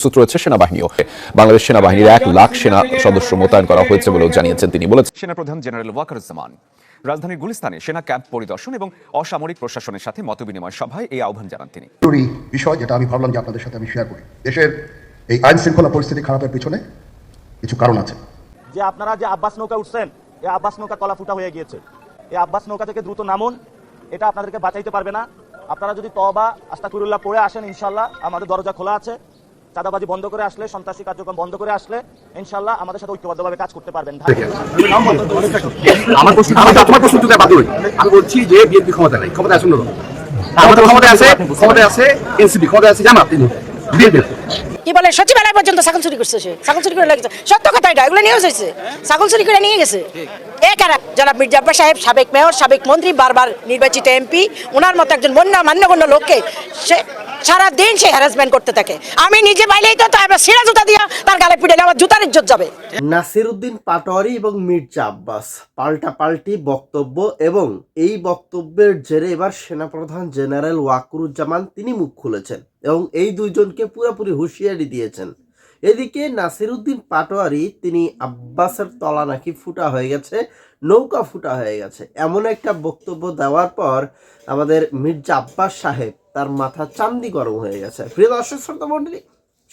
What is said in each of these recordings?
প্রস্তুত রয়েছে সেনাবাহিনীও। বাংলাদেশ সেনাবাহিনীর 1 লাখ সেনা সদস্য মোতায়েন করা হয়েছে বলেও জানিয়েছেন তিনি। বলেছেন সেনাপ্রধান জেনারেল ওয়াকারুজ্জামান রাজধানীর গুলিস্তানে সেনা ক্যাম্প পরিদর্শন এবং অসামরিক প্রশাসনের সাথে মতবিনিময় সভায় এই আহ্বান জানান তিনি। জরুরি বিষয় যেটা আমি ভাবলাম যে আপনাদের সাথে আমি শেয়ার করি। দেশের এই আইন শৃঙ্খলা পরিস্থিতি খারাপের পিছনে কিছু কারণ আছে। যে আপনারা যে আব্বাস নৌকা উঠছেন, এই আব্বাস নৌকা তলা ফুটা হয়ে গিয়েছে। এই আব্বাস নৌকা থেকে দ্রুত নামুন, এটা আপনাদেরকে বাঁচাইতে পারবে না। আপনারা যদি তওবা আস্তাগফিরুল্লাহ পড়ে আসেন, ইনশাআল্লাহ আমাদের দরজা খোলা আছে। চাঁদাবাজি বন্ধ করে আসলে, সন্ত্রাসী কার্যক্রম বন্ধ করে আসলে ইনশাআল্লাহ আমাদের সাথে ঐক্যবদ্ধভাবে কাজ করতে পারবেন। আমার প্রশ্ন আমি বলছি যে বিএনপি ক্ষমতা নাই, ক্ষমতা আছে অন্যরকম। আমাদের ক্ষমতা আছে এনসিপি, ক্ষমতা আছে জামাত, বিএনপি। কি বলে সচিবালয় পর্যন্ত ছাগল চুরি করছে, সে ছাগল চুরি করে লেগেছে। সত্য কথা এটা, এগুলো নিউজ হয়েছে। ছাগল চুরি করে নিয়ে গেছে এ কারা? জনাব মির্জা আব্বাস সাহেব, সাবেক মেয়র, সাবেক মন্ত্রী, বারবার নির্বাচিত এমপি, ওনার মতো একজন মান্যগণ্য লোককে সে সারাদিন সে হ্যারাসমেন্ট করতে থাকে। আমি নিজে পাইলেই তো এবার সিরা জুতা দিয়া তার গালে পিটাইলে আমার জুতার ইজ্জত যাবে। নাসিরউদ্দিন পাটোয়ারি এবং মির্জা আব্বাস পাল্টাপাল্টি বক্তব্য, এবং এই বক্তব্যের জেরে এবার সেনাপ্রধান জেনারেল ওয়াকারুজ্জামান তিনি মুখ খুলেছেন এবং এই দুইজনকে পুরোপুরি হুঁশিয়ারি দিয়েছেন। এদিকে নাসিরউদ্দিন পাটোয়ারি তিনি আব্বাসের তলা নাকি ফুটা হয়ে গেছে, নৌকা ফুটা হয়ে গেছে, এমন একটা বক্তব্য দেওয়ার পর আমাদের মির্জা আব্বাস সাহেব তার মাথা চান্দি গরম হয়ে গেছে। প্রিয় দর্শক শ্রোতা মণ্ডলী,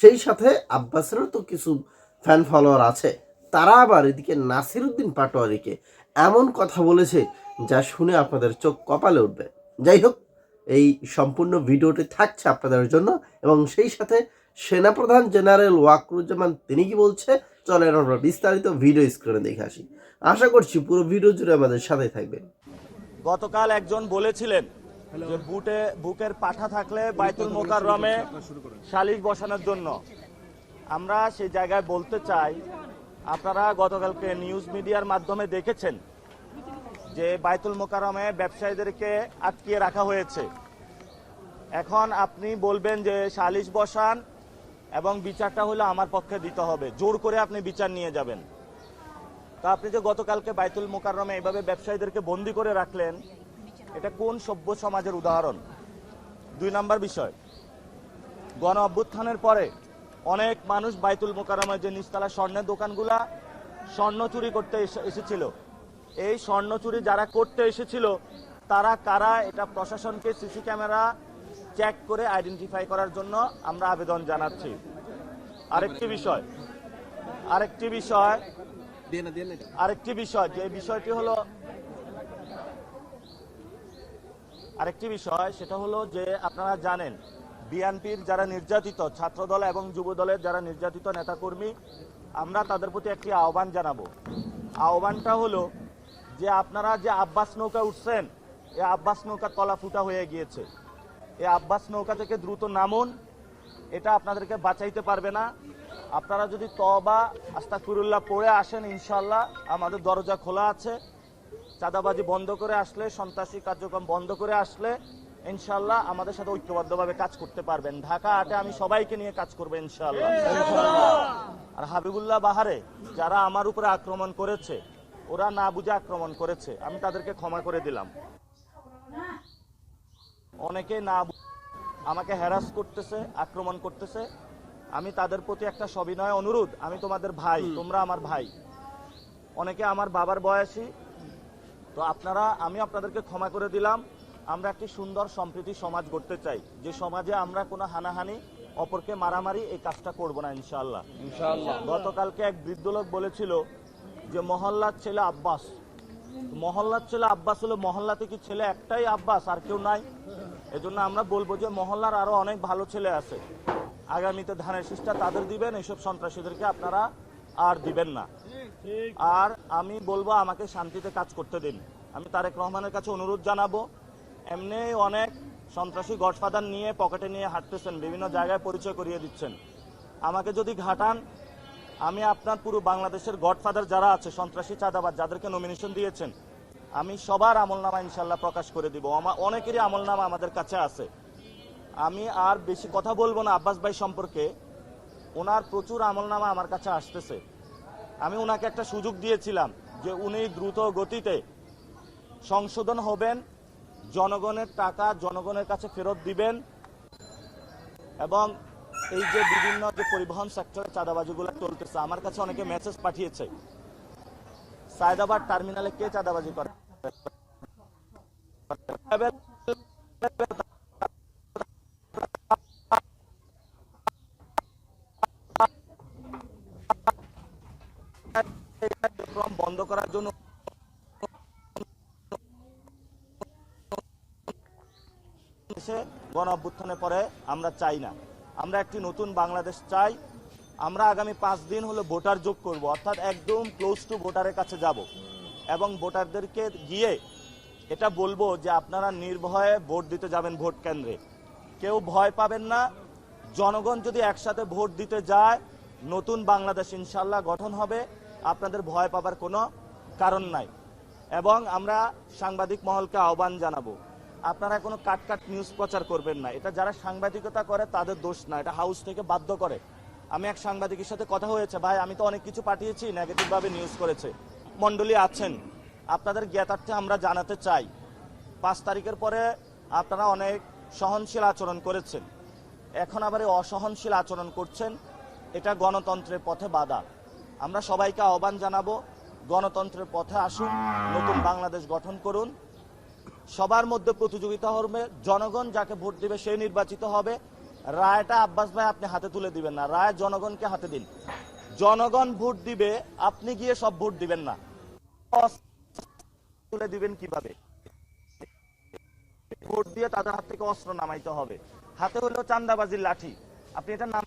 সেই সাথে আব্বাসেরও তো কিছু ফ্যান ফলোয়ার আছে, তারা আবার এদিকে নাসিরউদ্দিন পাটোয়ারিকে এমন কথা বলেছে যা শুনে আপনাদের চোখ কপালে উঠবে। যাই হোক, এই সম্পূর্ণ ভিডিওটি থাকছে আপনাদের জন্য, এবং সেই সাথে সেনাপ্রধান জেনারেল ওয়াকারুজ্জামান তিনি কি বলছে চলেন আমরা বিস্তারিত ভিডিও স্ক্রিনে দেখে আসি। আশা করছি পুরো ভিডিও জুড়ে আমাদের সাথে থাকবেন। গতকাল একজন বলেছিলেন যে বুকের পাঠা থাকলে বাইতুল মোকাররমে শালিশ বসানোর জন্য। আমরা সেই জায়গায় বলতে চাই, আপনারা গতকালকে নিউজ মিডিয়ার মাধ্যমে দেখেছেন যে বাইতুল মোকাররমে ব্যবসায়ীদেরকে আটকিয়ে রাখা হয়েছে। এখন আপনি বলবেন যে শালিশ বসান এবং বিচারটা হলো আমার পক্ষে দিতে হবে, জোর করে আপনি বিচার নিয়ে যাবেন। তা আপনি যে গতকালকে বাইতুল মোকাররমে এইভাবে ব্যবসায়ীদেরকে বন্দি করে রাখলেন, এটা কোন সভ্য সমাজের উদাহরণ? 2 নম্বর বিষয়, গণ অভ্যুত্থানের পরে অনেক মানুষ বাইতুল মোকাররমের যে নিচতলা স্বর্ণের দোকানগুলা স্বর্ণ চুরি করতে এসেছিল। এই স্বর্ণ চুরি যারা করতে এসেছিল তারা কারা, এটা প্রশাসনকে সিসি ক্যামেরা চেক করে আইডেন্টিফাই করার জন্য আমরা আবেদন জানাচ্ছি। আরেকটি বিষয় যে বিষয়টি হলো সেটা হলো যে আপনারা জানেন বিএনপির যারা নির্যাতিত ছাত্রদল এবং যুবদলের যারা নির্যাতিত নেতাকর্মী, আমরা তাদের প্রতি একটি আহ্বান জানাবো। আহ্বানটা হলো যে আপনারা যে আব্বাস নৌকা উঠছেন, এই আব্বাস নৌকা তলা ফুটা হয়ে গিয়েছে। এই আব্বাস নৌকা থেকে দ্রুত নামুন, এটা আপনাদেরকে বাঁচাইতে পারবে না। আপনারা যদি তওবা আস্তাগফিরুল্লাহ পড়ে আসেন, ইনশাআল্লাহ আমাদের দরজা খোলা আছে। চাঁদাবাজি বন্ধ করে আসলে, সন্ত্রাসী কার্যক্রম বন্ধ করে আসলে ইনশাআল্লাহ আমাদের সাথে ঐক্যবদ্ধভাবে কাজ করতে পারবেন। ঢাকা 8-এ আমি সবাইকে নিয়ে কাজ করবো ইনশাআল্লাহ। আর হাবিবুল্লাহ বাহারে যারা আমার উপরে আক্রমণ করেছে, ওরা না বুঝে আক্রমণ করেছে, আমি তাদেরকে ক্ষমা করে দিলাম। অনেকে না আমাকে হ্যারাস করতেছে, আক্রমণ করতেছে, আমি তাদের প্রতি একটা সবিনয় অনুরোধ, আমি তোমাদের ভাই, তোমরা আমার ভাই, অনেকে আমার বাবার বয়সী, তো আমি আপনাদেরকে ক্ষমা করে দিলাম। আমরা একটি সুন্দর সম্প্রীতি সমাজ গড়তে চাই, যে সমাজে আমরা কোনো হানাহানি, অপরকে মারামারি এই কাজটা করবো না ইনশাআল্লাহ। গতকালকে এক বৃদ্ধ লোক বলেছিল যে মহল্লার ছেলে আব্বাস। মহল্লার ছেলে আব্বাস হলো, মহল্লাতে কি ছেলে একটাই আব্বাস, আর কেউ নাই? এজন্য আমরা বলবো যে মহল্লার আরো অনেক ভালো ছেলে আছে, আগামীতে ধানের শীষটা তাদের দিবেন, এইসব সন্ত্রাসীদেরকে আপনারা আর দিবেন না। আর আমি বলবো আমাকে শান্তিতে কাজ করতে দিন। আমি তারেক রহমানের কাছে অনুরোধ জানাবো, এমনি অনেক সন্ত্রাসী গডফাদার নিয়ে পকেটে নিয়ে হাঁটতেছেন, বিভিন্ন জায়গায় পরিচয় করিয়ে দিচ্ছেন। আমাকে যদি ঘাটান, আমি আপনার পুরো বাংলাদেশের গডফাদার যারা আছে, সন্ত্রাসী চাঁদাবাজ যাদেরকে নমিনেশন দিয়েছেন, আমি সবার আমলনামা ইনশাল্লাহ প্রকাশ করে দিব। অনেকেরই আমলনামা আমাদের কাছে আছে। আমি আর বেশি কথা বলবো না আব্বাস ভাই সম্পর্কে, ওনার প্রচুর আমলনামা আমার কাছে আসতেছে। আমি ওনাকে একটা সুযোগ দিয়েছিলাম যে উনি দ্রুত গতিতে সংশোধন হবেন, জনগণের টাকা জনগণের কাছে ফেরত দিবেন এবং এই যে বিভিন্ন যে পরিবহন সেক্টরে চাঁদাবাজিগুলো চলতেছে, আমার কাছে অনেকে মেসেজ পাঠিয়েছে, সায়দাবাদ টার্মিনালে কে চাঁদাবাজি করে? বন্ধ করার জন্য গণ অভ্যুত্থানের পরে আমরা চাই না, আমরা একটি নতুন বাংলাদেশ চাই। আমরা আগামী 5 দিন হলো ভোটার যোগ করব, অর্থাৎ একদম ক্লোজ টু ভোটারের কাছে যাব এবং ভোটারদেরকে গিয়ে এটা বলবো যে আপনারা নির্ভয়ে ভোট দিতে যাবেন ভোট কেন্দ্রে, কেউ ভয় পাবেন না। জনগণ যদি একসাথে ভোট দিতে যায়, নতুন বাংলাদেশ ইনশাল্লাহ গঠন হবে, আপনাদের ভয় পাবার কোনো কারণ নাই। এবং আমরা সাংবাদিক মহলকে আহ্বান জানাবো, আপনারা কোনো কাট নিউজ প্রচার করবেন না। এটা যারা সাংবাদিকতা করে তাদের দোষ না, এটা হাউস থেকে বাধ্য করে। আমি এক সাংবাদিকের সাথে কথা হয়েছে, ভাই আমি তো অনেক কিছু পাঠিয়েছি, নেগেটিভ ভাবে নিউজ করেছে। মণ্ডলী আছেন, আপনাদের জ্ঞাতার্থে আমরা জানাতে চাই, 5 তারিখের পরে আপনারা অনেক সহনশীল আচরণ করেছেন, এখন আবার এই অসহনশীল আচরণ করছেন, এটা গণতন্ত্রের পথে বাধা। আমরা সবাইকে আহ্বান জানাবো, গণতন্ত্রের পথে আসুন, নতুন বাংলাদেশ গঠন করুন। সবার মধ্যে প্রতিযোগিতা হবে, জনগণ যাকে ভোট দিবে সে নির্বাচিত হবে। রায়টা আব্বাস ভাই আপনি হাতে তুলে দিবেন না, রায় জনগণকে হাতে দিন। জনগণ ভোট দিবে, আপনি গিয়ে সব ভোট দিবেন না। তুলে দিবেন কিভাবে? ভোট দিয়ে তাদের হাত থেকে অস্ত্র নামাইতে হবে, হাতে হলো চান্দাবাজির লাঠি। আপনি এটা নাম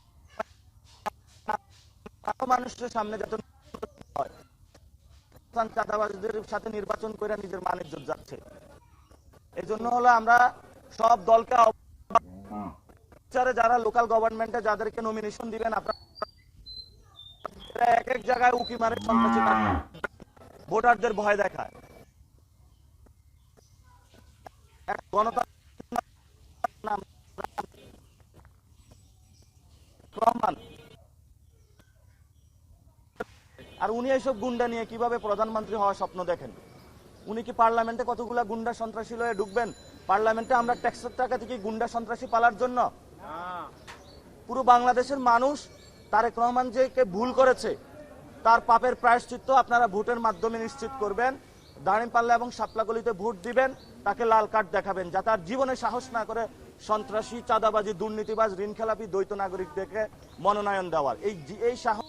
মানুষের সামনে যাতে হয়, চাঁদাবাজদের সাথে নির্বাচন করে নিজের মান ইজ্জত যাচ্ছে। এই জন্য হলো আমরা সব দলকে যারা লোকাল গভর্নমেন্টে যাদেরকে নমিনেশন দিবেন, আপনারা এক এক জায়গায় উকি মারে সন্ত্রাসী ভোটারদের ভয় দেখায়। আর উনি এইসব গুন্ডা নিয়ে কিভাবে প্রধানমন্ত্রী হওয়ার স্বপ্ন দেখেন? উনি কি পার্লামেন্টে কতগুলা গুন্ডা সন্ত্রাসী লয়ে ঢুকবেন? পার্লামেন্টে আমরা ট্যাক্সের টাকা থেকে গুন্ডা সন্ত্রাসী পালার জন্য? পুরো বাংলাদেশের মানুষ তারেক রহমান যে ভুল করেছে তার পাপের প্রায়শ্চিত্ত আপনারা ভোটের মাধ্যমে নিশ্চিত করবেন। দাঁড়িপাল্লা এবং শাপলাগলিতে ভোট দিবেন, তাকে লাল কার্ড দেখাবেন, যাতে আর জীবনে সাহস না করে সন্ত্রাসী, চাঁদাবাজি, দুর্নীতিবাজ, ঋণ খেলাপি, দ্বৈত নাগরিকদেরকে মনোনয়ন দেওয়ার। এই সাহস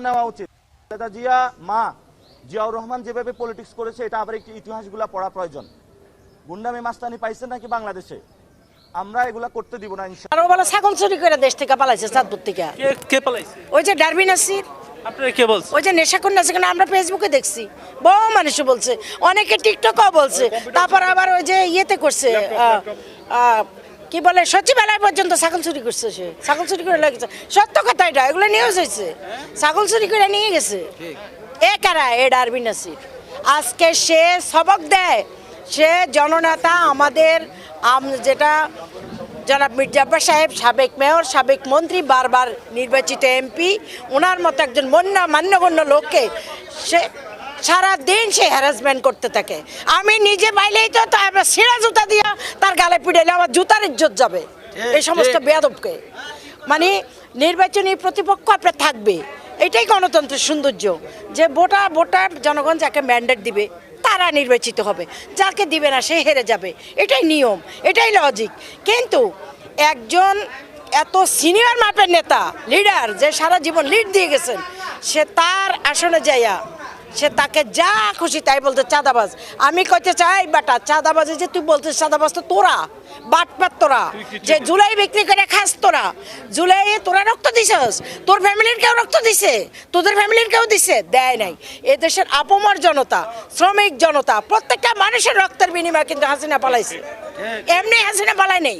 নেওয়া উচিত। জিয়া মা জিয়াউর রহমান যেভাবে পলিটিক্স করেছে, এটা আবার একটি ইতিহাসগুলা পড়া প্রয়োজন। গুন্ডামি মাস্তানি পাইছে নাকি বাংলাদেশে? আমরা এগুলা করতে দিব না ইনশাআল্লাহ। আরো বলে ছাগল চুরি করে দেশ থেকে পালাইছে, চাঁদপুর থেকে। কে পালাইছে? ওই যে ডারবি নাসির, আপনারা কে বলছেন? ওই যে নেশাকুন নাসির, আমরা ফেসবুকে দেখছি, বহু মানুষ বলছে, অনেকে টিকটকও বলছে। তারপর আবার ওই যে ইয়েতে করছে, কি বলে, সচিবালয় পর্যন্ত ছাগল চুরি করছে, সে ছাগল চুরি করে লেগেছে। সত্য কথা এটা, এগুলো নিউজ হয়েছে, ছাগল চুরি করে নিয়ে গেছে। এ কারা? এ ডারবি নাসির। আজকে সে সবক দেয়, সে জননেতা, আমাদের যেটা জনাব মির্জা আব্বাস সাহেব, সাবেক মেয়র, সাবেক মন্ত্রী, বারবার নির্বাচিত এমপি, ওনার মতো একজন মান্যগণ্য লোককে সে সারাদিন সে হ্যারাসমেন্ট করতে থাকে। আমি নিজে পাইলেই তো ছিঁড়া জুতা দিয়া তার গালে পিড়াইলে আমার জুতার ইজ্জত যাবে। এই সমস্ত বেয়াদবকে, মানে নির্বাচনী প্রতিপক্ষ আপনার থাকবে, এটাই গণতন্ত্রের সৌন্দর্য, যে ভোটার জনগণ যাকে ম্যান্ডেট দিবে তারা নির্বাচিত হবে, যাকে দিবে না সে হেরে যাবে। এটাই নিয়ম, এটাই লজিক। কিন্তু একজন এত সিনিয়র মাপের নেতা, লিডার, যে সারা জীবন লিড দিয়ে গেছেন, সে তার আসনে যাইয়া সে তাকে যা খুশি তাই বলতে চাঁদাবাজ। আমি কইতে চাই বেটা, চাঁদাবাজি যে তুই বলছিস, চাঁদাবাজ তো তোরা, বাটপাত তোরা, যে জুলাই বিক্রি করে খাস তোরা। জুলাই তোরা রক্ত দিছস, তোর ফ্যামিলির কেউ রক্ত দিছে, তোদের ফ্যামিলির কেউ দিছে? দেয় নাই। এদেশের আপমর জনতা, শ্রমিক জনতা, প্রত্যেকটা মানুষের রক্তের বিনিময়ে কিন্তু হাসিনা পালাইছে, এমনি হাসিনা পালাই নেই।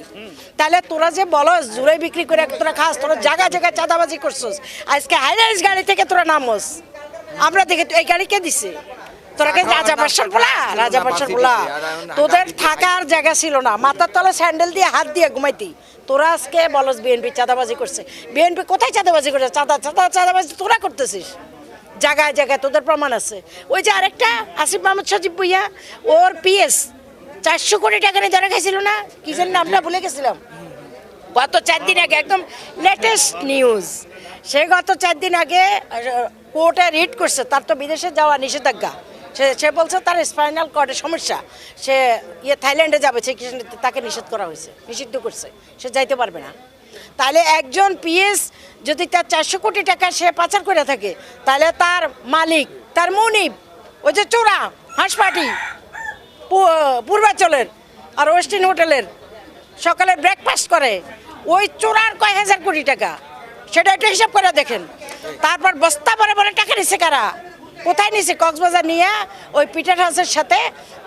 তাহলে তোরা যে বলস জুলাই বিক্রি করে তোরা খাস, তোরা জায়গায় জায়গায় চাঁদাবাজি করছস, আজকে হাইরাইজ গাড়ি থেকে তোরা নামস, আমরা দেখে এই গাড়ি কে দিছে? তোরা কে রাজা বাদশার পোলা? তোদের থাকার জায়গা ছিল না, মাথার তলে স্যান্ডেল দিয়ে হাত দিয়ে ঘুমাইতি। তোরা আজকে বলস বিএনপি চাঁদাবাজি করছে। বিএনপি কোথায় চাঁদাবাজি করছে? চাঁদাবাজি তোরা করতেছিস জায়গায় জায়গায়, তোদের প্রমাণ আছে। ওই যে আরেকটা আসিফ মাহমুদ সজীব ভুইয়া, ওর পিএস 400 কোটি টাকা নিয়ে ধরা খাইছিল না, কি যেন নামটা ভুলে গেছিলাম, গত 4 দিন আগে, একদম লেটেস্ট নিউজ। সে গত 4 দিন আগে কোর্টে রিট করছে, তার তো বিদেশে যাওয়া নিষেধাজ্ঞা। সে বলছে তার স্পাইনাল কর্ডের সমস্যা, সে থাইল্যান্ডে যাবে, সে তাকে নিষেধ করা হয়েছে, নিষিদ্ধ করছে, সে যাইতে পারবে না। তাহলে একজন পিএস যদি তার 400 কোটি টাকা সে পাচার করে থাকে, তাহলে তার মালিক, তার মুনিব, ওই যে চোরা হাঁসপাটি পূর্বাঞ্চলের আর ওয়েস্টিন হোটেলের সকালে ব্রেকফাস্ট করে, ওই চোরার কয় হাজার কোটি টাকা, সেটা একটু হিসাব করে দেখেন। তারপর বস্তা বড় বড় টাকা নিছে কারা, কোথায় নিছে? কক্সবাজার নিয়ে ওই পিটার হাউসের সাথে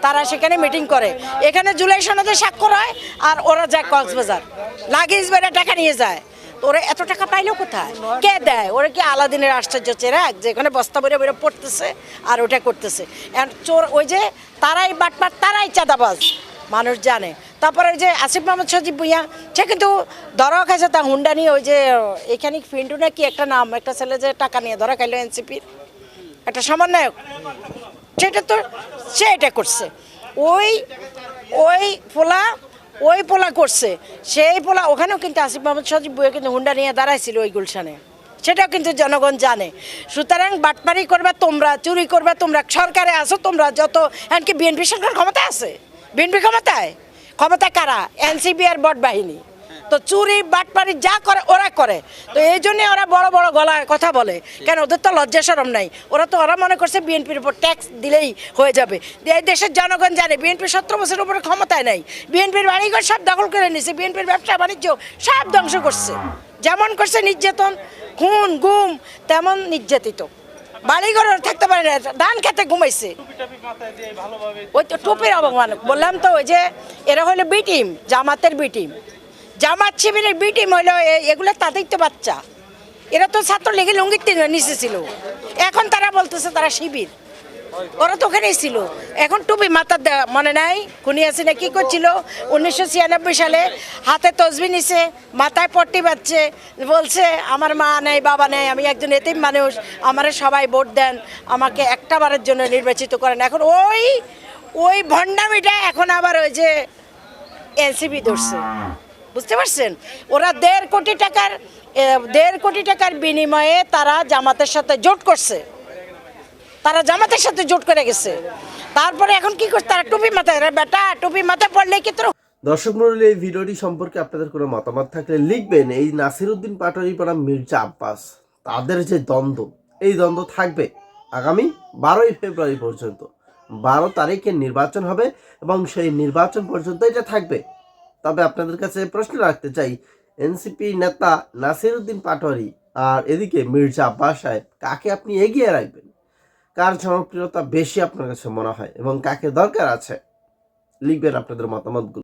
তারা সেখানে মিটিং করে, এখানে জুলাই সনদে স্বাক্ষর হয়, আর ওরা যায় কক্সবাজার, লাগেজ বেড়ে টাকা নিয়ে যায়। তো ওরা এত টাকা পাইলো কোথায়, কে দেয়? ওরা কি আলাদিনের আশ্চর্য চেরাগ যেখানে বস্তা বেড়ে বেড়ে পড়তেছে আর ওটা করতেছে? চোর ওই যে তারাই বাটপার, তারাই চাঁদাবাজ, মানুষ জানে। তারপরে ওই যে আসিফ মোহাম্মদ সজীব ভুঁইয়া, সে কিন্তু ধরা খাইছে তা হুন্ডা নিয়ে, ওই যে এখানে ফিন্টু না কি একটা নাম, একটা ছেলে যে টাকা নিয়ে ধরা খাইলো এনসিপির একটা সমন্বয়ক, সেটা তো সে এটা করছে। ওই পোলা করছে, সেই পোলা ওখানেও কিন্তু আসিফ মোহাম্মদ সজীব ভুঁইয়া কিন্তু হুন্ডা নিয়ে দাঁড়াইছিল ওই গুলশানে, সেটাও কিন্তু জনগণ জানে। সুতরাং বাটপারি করবে তোমরা, চুরি করবে তোমরা, সরকারে আসো তোমরা যত, এমনকি বিএনপি সরকার ক্ষমতায় আছে, বিএনপি ক্ষমতায় কারা? এনসিপি আর বট বাহিনী। তো চুরি বাটপারি যা করে ওরা করে, তো এই জন্যে ওরা বড় বড় গলায় কথা বলে, কেন? ওদের তো লজ্জা শরম নাই, ওরা মনে করছে বিএনপির উপর ট্যাক্স দিলেই হয়ে যাবে। এই দেশের জনগণ জানে বিএনপি 17 বছরের উপরে ক্ষমতায় নাই, বিএনপির বাড়িঘর সব দখল করে নিছে, বিএনপির ব্যবসা বাণিজ্য সব ধ্বংস করছে, যেমন করছে নির্যাতন, খুন গুম, তেমন নির্যাতিত, বাড়িঘর থাকতে পারে না, ধান খেতে ঘুমাইছে। ওই তো টুপির অবমান বললাম তো, ওই যে এরা হলো বি টিম, জামাতের বি টিম, জামাত শিবিরের বি টিম হইলো এগুলো তাদের তো বাচ্চা, এরা তো ছাত্রলীগের লঙ্গির নিচে ছিল, এখন তারা বলতেছে তারা শিবির, ওরা তো ওখানেই ছিল। এখন টুপি মাথার মনে নাই খুনি আছে না কি করছিল 1996 সালে, হাতে তসবি নিছে, মাথায় পট্টি বাঁধছে, বলছে আমার মা নেই বাবা নেই, আমি একজন এতিম মানুষ, আমারে সবাই ভোট দেন, আমাকে একটা বারের জন্য নির্বাচিত করেন। এখন ওই ভণ্ডামিটা এখন আবার ওই যে এনসিপি ধরছে, বুঝতে পারছেন? ওরা 1.5 কোটি টাকার বিনিময়ে তারা জামাতের সাথে জোট করছে, তারা জামাতের সাথে জোট করে গেছে। তারপরে এখন কি করছে? তারা টুপি মাথায়, বেটা টুপি মাথায় পড়লে কি তোর। দর্শক মণ্ডলী, এই ভিডিওটি সম্পর্কে আপনাদের কোনো মতামত থাকলে লিখবেন। এই নাসিরউদ্দিন পাটোয়ারি বনাম মির্জা আব্বাস, তাদের যে দ্বন্দ্ব, এই দ্বন্দ্ব থাকবে আগামী 12ই ফেব্রুয়ারি পর্যন্ত। 12 তারিখে নির্বাচন হবে এবং সেই নির্বাচন পর্যন্ত এটা থাকবে। তবে আপনাদের কাছে প্রশ্ন রাখতে চাই, এনসিপি নেতা নাসিরউদ্দিন পাটোয়ারি আর এদিকে মির্জা আব্বাস সাহেব, কাকে আপনি এগিয়ে রাখবেন? কার জনপ্রিয়তা বেশি আপনার কাছে মনে হয় এবং কাকে দরকার আছে? লিখবেন আপনাদের মতামতগুলো।